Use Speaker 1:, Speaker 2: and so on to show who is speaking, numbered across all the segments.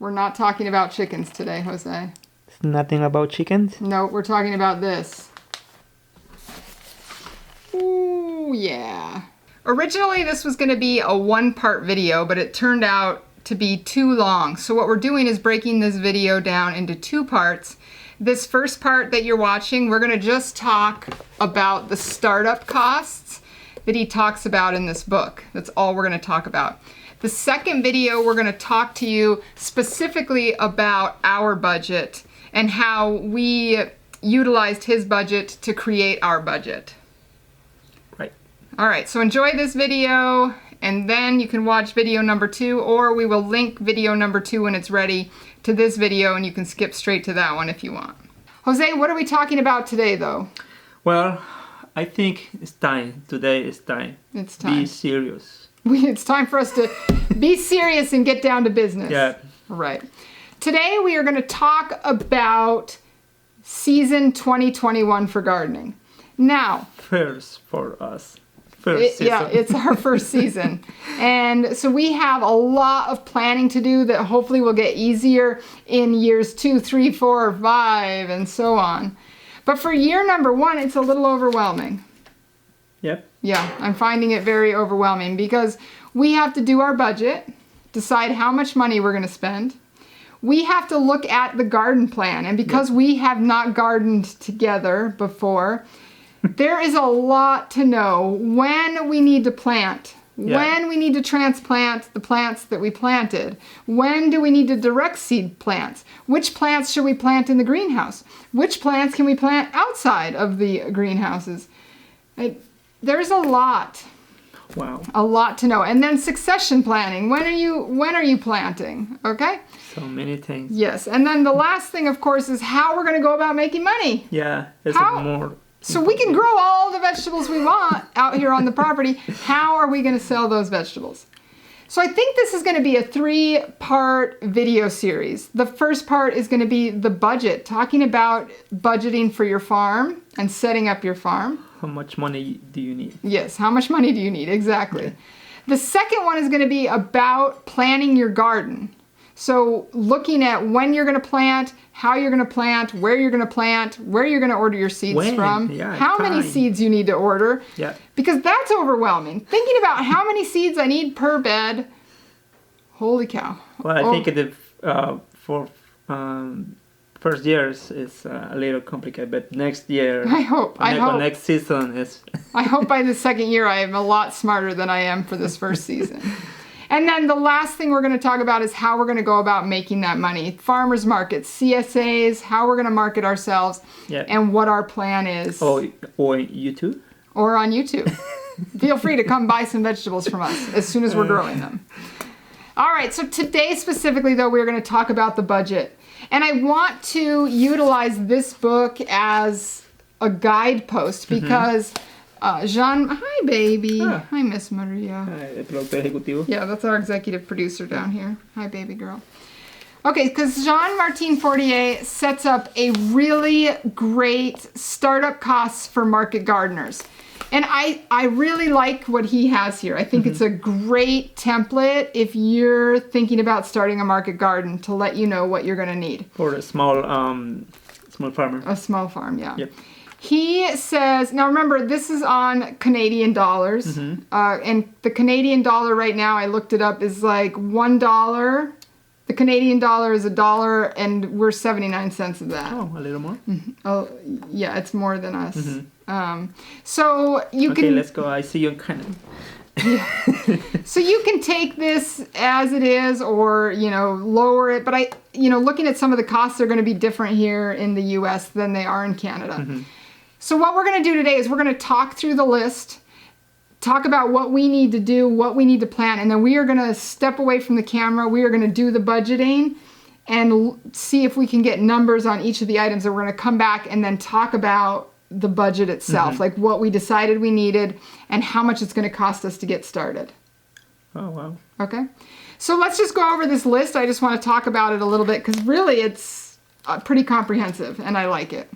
Speaker 1: We're not talking about chickens today, Jose.
Speaker 2: It's nothing about chickens?
Speaker 1: No, we're talking about this. Ooh, yeah. Originally, this was going to be a one-part video, but it turned out to be too long. So what we're doing is breaking this video down into 2 parts. This first part that you're watching, we're going to just talk about the startup costs that he talks about in this book. That's all we're going to talk about. The second video, we're going to talk to you specifically about our budget and how we utilized his budget to create our budget.
Speaker 2: Right.
Speaker 1: All right, so enjoy this video, and then you can watch video number 2, or we will link video number 2 when it's ready to this video, and you can skip straight to that one if you want. Jose, what are we talking about today, though?
Speaker 2: Well, I think it's time. Today is time.
Speaker 1: It's time.
Speaker 2: Be serious.
Speaker 1: It's time for us to be serious and get down to business.
Speaker 2: Yeah.
Speaker 1: Right. Today we are going to talk about season 2021 for gardening. Now,
Speaker 2: First for us. First season.
Speaker 1: Yeah, it's our first season. And so we have a lot of planning to do that hopefully will get easier in years 2, 3, 4, 5, and so on. But for year number 1, it's a little overwhelming.
Speaker 2: Yep.
Speaker 1: Yeah, I'm finding it very overwhelming because we have to do our budget, decide how much money we're going to spend. We have to look at the garden plan. And because we have not gardened together before, there is a lot to know when we need to plant, when we need to transplant the plants that we planted, when do we need to direct seed plants, which plants should we plant in the greenhouse, which plants can we plant outside of the greenhouses. There's a lot.
Speaker 2: Wow.
Speaker 1: A lot to know. And then succession planning. When are you planting? Okay?
Speaker 2: So many things.
Speaker 1: Yes. And then the last thing, of course, is how we're going to go about making money.
Speaker 2: Yeah, it's more.
Speaker 1: So we can grow all the vegetables we want out here on the property. How are we going to sell those vegetables? So I think this is going to be a 3-part video series. The first part is going to be the budget, talking about budgeting for your farm and setting up your farm.
Speaker 2: How much money do you need?
Speaker 1: Yes, how much money do you need? Exactly. Yeah. The second one is going to be about planning your garden. So looking at when you're going to plant, how you're going to plant, where you're going to order your seeds from, how many seeds you need to order.
Speaker 2: Yeah. Because
Speaker 1: that's overwhelming. Thinking about how many seeds I need per bed. Holy cow.
Speaker 2: Well, I think for first years is a little complicated, but next year,
Speaker 1: I hope.
Speaker 2: Next season is.
Speaker 1: I hope by the second year I am a lot smarter than I am for this first season. And then the last thing we're going to talk about is how we're going to go about making that money. Farmers markets, CSAs, how we're going to market ourselves, and what our plan is.
Speaker 2: Or YouTube?
Speaker 1: Or on YouTube. Feel free to come buy some vegetables from us as soon as we're growing them. All right, so today specifically, though, we're going to talk about the budget. And I want to utilize this book as a guidepost because hi, baby. Hi, Miss Maria.
Speaker 2: Hi, productor ejecutivo.
Speaker 1: Yeah, that's our executive producer down here. Hi, baby girl. Okay, because Jean-Martin Fortier sets up a really great startup costs for market gardeners. And I really like what he has here. I think it's a great template if you're thinking about starting a market garden to let you know what you're going to need.
Speaker 2: For a small farmer.
Speaker 1: A small farm, yeah.
Speaker 2: Yep.
Speaker 1: He says, now remember, this is on Canadian dollars. And the Canadian dollar right now, I looked it up, is like $1. The Canadian dollar is $1, and we're 79 cents of that.
Speaker 2: Oh, a little more?
Speaker 1: Oh, yeah, it's more than us. So you can...
Speaker 2: Okay, let's go. I see you in Canada.
Speaker 1: So you can take this as it is or, lower it. But looking at some of the costs are going to be different here in the U.S. than they are in Canada. So what we're going to do today is we're going to talk through the list, talk about what we need to do, what we need to plan, and then we are going to step away from the camera. We are going to do the budgeting and see if we can get numbers on each of the items. And we're going to come back and then talk about the budget itself, like what we decided we needed and how much it's going to cost us to get started.
Speaker 2: Oh, wow.
Speaker 1: Okay. So let's just go over this list. I just want to talk about it a little bit because really it's pretty comprehensive and I like it.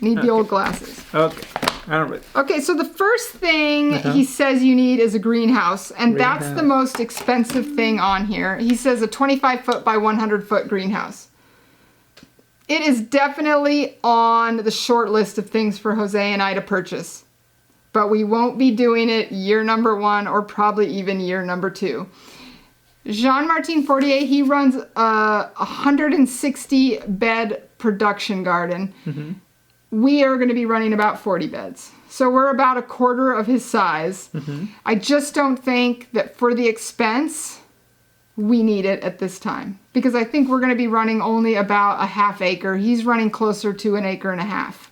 Speaker 1: Need the old glasses.
Speaker 2: Okay. All right.
Speaker 1: Okay, so the first thing he says you need is a greenhouse, and that's the most expensive thing on here. He says a 25-foot by 100-foot greenhouse. It is definitely on the short list of things for Jose and I to purchase, but we won't be doing it year number 1 or probably even year number 2. Jean-Martin Fortier, he runs a 160 bed production garden. We are going to be running about 40 beds. So we're about a quarter of his size. I just don't think that for the expense, we need it at this time. Because I think we're going to be running only about a half acre. He's running closer to an acre and a half.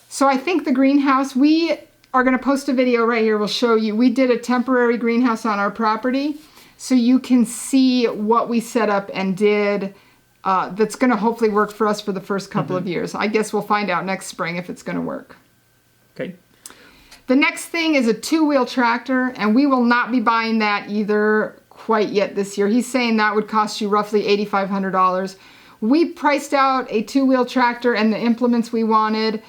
Speaker 1: So I think the greenhouse, we are going to post a video right here. We'll show you. We did a temporary greenhouse on our property. So you can see what we set up and did. That's going to hopefully work for us for the first couple of years. I guess we'll find out next spring if it's going to work.
Speaker 2: Okay.
Speaker 1: The next thing is a 2-wheel tractor, and we will not be buying that either quite yet this year. He's saying that would cost you roughly $8,500. We priced out a 2-wheel tractor and the implements we wanted.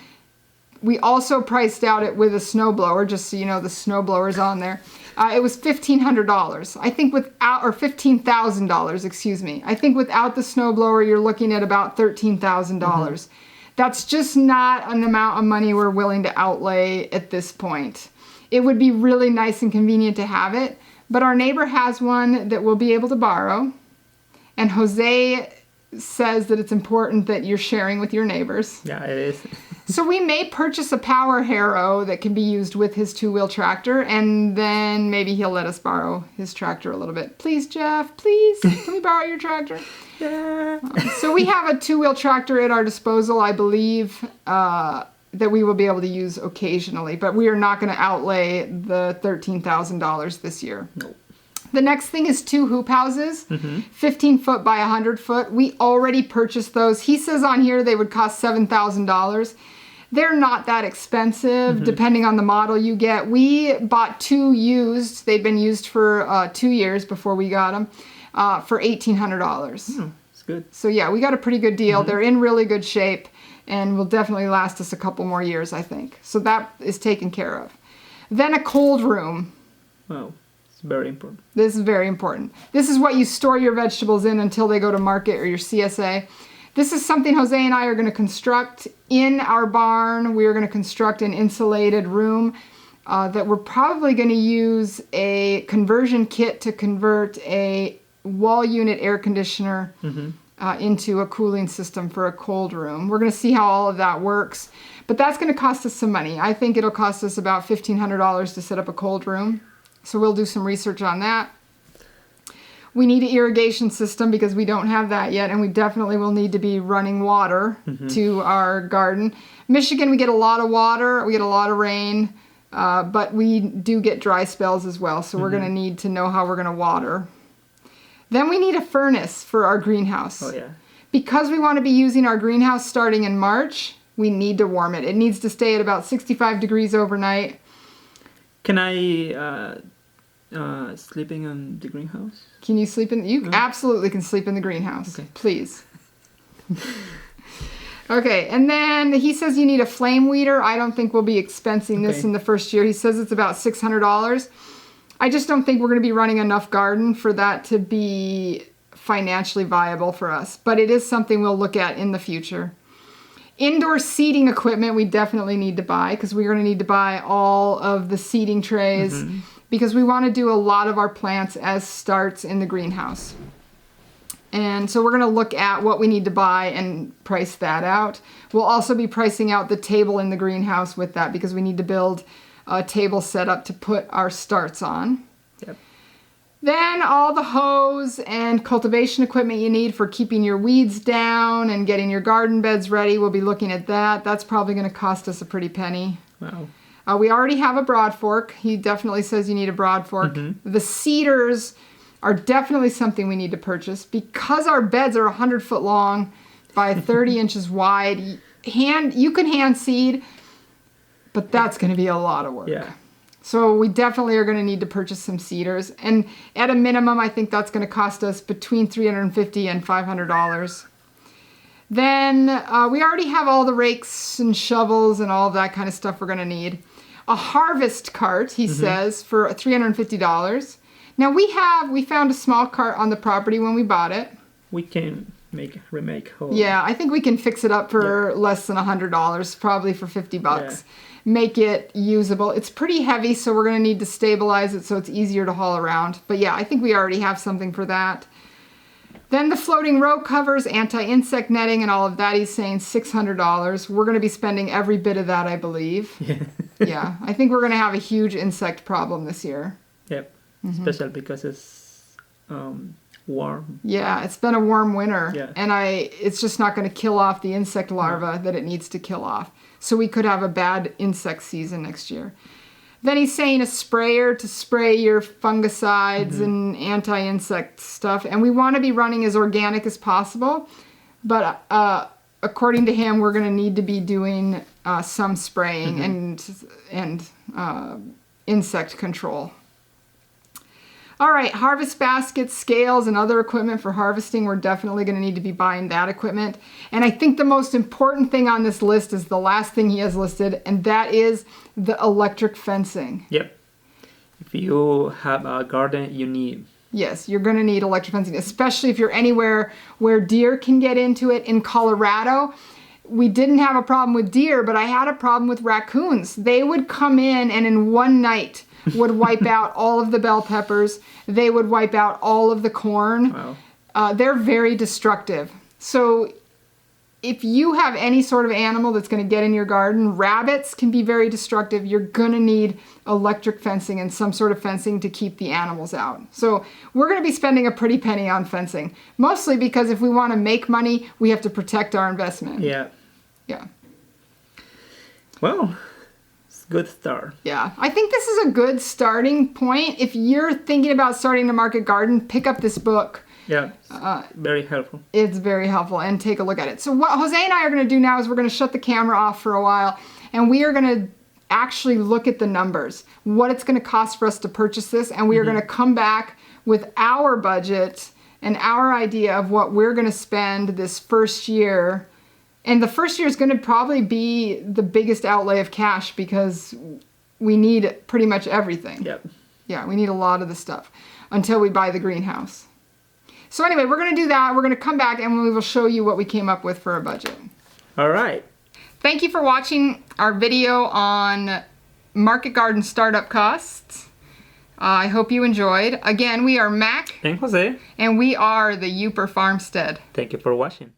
Speaker 1: We also priced out it with a snowblower, just so you know the snowblower's on there. It was $1,500. I think without, or $15,000, excuse me. I think without the snowblower, you're looking at about $13,000. That's just not an amount of money we're willing to outlay at this point. It would be really nice and convenient to have it, but our neighbor has one that we'll be able to borrow. And Jose says that it's important that you're sharing with your neighbors.
Speaker 2: Yeah, it is.
Speaker 1: So we may purchase a power harrow that can be used with his 2-wheel tractor, and then maybe he'll let us borrow his tractor a little bit. Please, Jeff, please, can we borrow your tractor?
Speaker 2: Yeah.
Speaker 1: So we have a 2-wheel tractor at our disposal, I believe, that we will be able to use occasionally, but we are not going to outlay the $13,000 this year.
Speaker 2: No.
Speaker 1: The next thing is 2 hoop houses, 15 foot by 100 foot. We already purchased those. He says on here they would cost $7,000. They're not that expensive, depending on the model you get. We bought 2 used. They'd been used for 2 years before we got them for $1,800.
Speaker 2: It's good.
Speaker 1: So yeah, we got a pretty good deal. They're in really good shape and will definitely last us a couple more years, I think. So that is taken care of. Then a cold room.
Speaker 2: Wow. Very important.
Speaker 1: This is very important. This is what you store your vegetables in until they go to market or your CSA. This is something Jose and I are going to construct in our barn. We are going to construct an insulated room that we're probably going to use a conversion kit to convert a wall unit air conditioner into a cooling system for a cold room. We're going to see how all of that works. But that's going to cost us some money. I think it'll cost us about $1,500 to set up a cold room. So we'll do some research on that. We need an irrigation system because we don't have that yet, and we definitely will need to be running water to our garden. Michigan, we get a lot of water, we get a lot of rain, but we do get dry spells as well, so we're going to need to know how we're going to water. Then we need a furnace for our greenhouse.
Speaker 2: Oh, yeah.
Speaker 1: Because we want to be using our greenhouse starting in March, we need to warm it. It needs to stay at about 65 degrees overnight.
Speaker 2: Can I sleeping in the greenhouse?
Speaker 1: Can you sleep in? You absolutely can sleep in the greenhouse.
Speaker 2: Okay.
Speaker 1: Please. Okay, and then he says you need a flame weeder. I don't think we'll be expensing this in the first year. He says it's about $600. I just don't think we're going to be running enough garden for that to be financially viable for us. But it is something we'll look at in the future. Indoor seating equipment we definitely need to buy because we're going to need to buy all of the seating trays because we want to do a lot of our plants as starts in the greenhouse. And so we're going to look at what we need to buy and price that out. We'll also be pricing out the table in the greenhouse with that because we need to build a table set up to put our starts on.
Speaker 2: Yep.
Speaker 1: Then all the hose and cultivation equipment you need for keeping your weeds down and getting your garden beds ready. We'll be looking at that. That's probably going to cost us a pretty penny.
Speaker 2: Wow.
Speaker 1: We already have a broad fork. He definitely says you need a broad fork. The seeders are definitely something we need to purchase because our beds are 100 foot long by 30 inches wide. You can hand seed, but that's going to be a lot of work.
Speaker 2: Yeah.
Speaker 1: So we definitely are going to need to purchase some seeders. And at a minimum, I think that's going to cost us between $350 and $500. Then we already have all the rakes and shovels and all of that kind of stuff we're going to need. A harvest cart, he says, for $350. Now we found a small cart on the property when we bought it.
Speaker 2: We can remake whole.
Speaker 1: Yeah, I think we can fix it up for less than $100, probably for $50. Yeah. Make it usable. It's pretty heavy, so we're going to need to stabilize it so it's easier to haul around. But yeah, I think we already have something for that. Then the floating row covers, anti-insect netting, and all of that, he's saying $600. We're going to be spending every bit of that, I believe. Yeah. Yeah, I think we're going to have a huge insect problem this year.
Speaker 2: Yep, especially because it's warm.
Speaker 1: Yeah, it's been a warm winter,
Speaker 2: yeah.
Speaker 1: And it's just not going to kill off the insect larvae that it needs to kill off. So we could have a bad insect season next year. Then he's saying a sprayer to spray your fungicides and anti-insect stuff. And we want to be running as organic as possible. But according to him, we're going to need to be doing some spraying and insect control. All right, harvest baskets, scales, and other equipment for harvesting. We're definitely going to need to be buying that equipment. And I think the most important thing on this list is the last thing he has listed, and that is the electric fencing.
Speaker 2: Yep. If you have a garden, you need.
Speaker 1: Yes, you're going to need electric fencing, especially if you're anywhere where deer can get into it. In Colorado, we didn't have a problem with deer, but I had a problem with raccoons. They would come in and in one night would wipe out all of the bell peppers. They would wipe out all of the corn.
Speaker 2: Wow.
Speaker 1: They're very destructive. So if you have any sort of animal that's going to get in your garden, rabbits can be very destructive. You're going to need electric fencing and some sort of fencing to keep the animals out. So we're going to be spending a pretty penny on fencing, mostly because if we want to make money, we have to protect our investment.
Speaker 2: Yeah.
Speaker 1: Yeah.
Speaker 2: Well, good start.
Speaker 1: Yeah, I think this is a good starting point. If you're thinking about starting a market garden, pick up this book.
Speaker 2: Yeah, very helpful.
Speaker 1: It's very helpful, and take a look at it. So what Jose and I are going to do now is we're going to shut the camera off for a while, and we are going to actually look at the numbers, what it's going to cost for us to purchase this, and we are going to come back with our budget and our idea of what we're going to spend this first year. And the first year is going to probably be the biggest outlay of cash because we need pretty much everything.
Speaker 2: Yep.
Speaker 1: Yeah, we need a lot of the stuff until we buy the greenhouse. So anyway, we're going to do that. We're going to come back and we will show you what we came up with for a budget.
Speaker 2: All right.
Speaker 1: Thank you for watching our video on market garden startup costs. I hope you enjoyed. Again, we are Mac
Speaker 2: And Jose.
Speaker 1: and we are the Yooper Farmstead.
Speaker 2: Thank you for watching.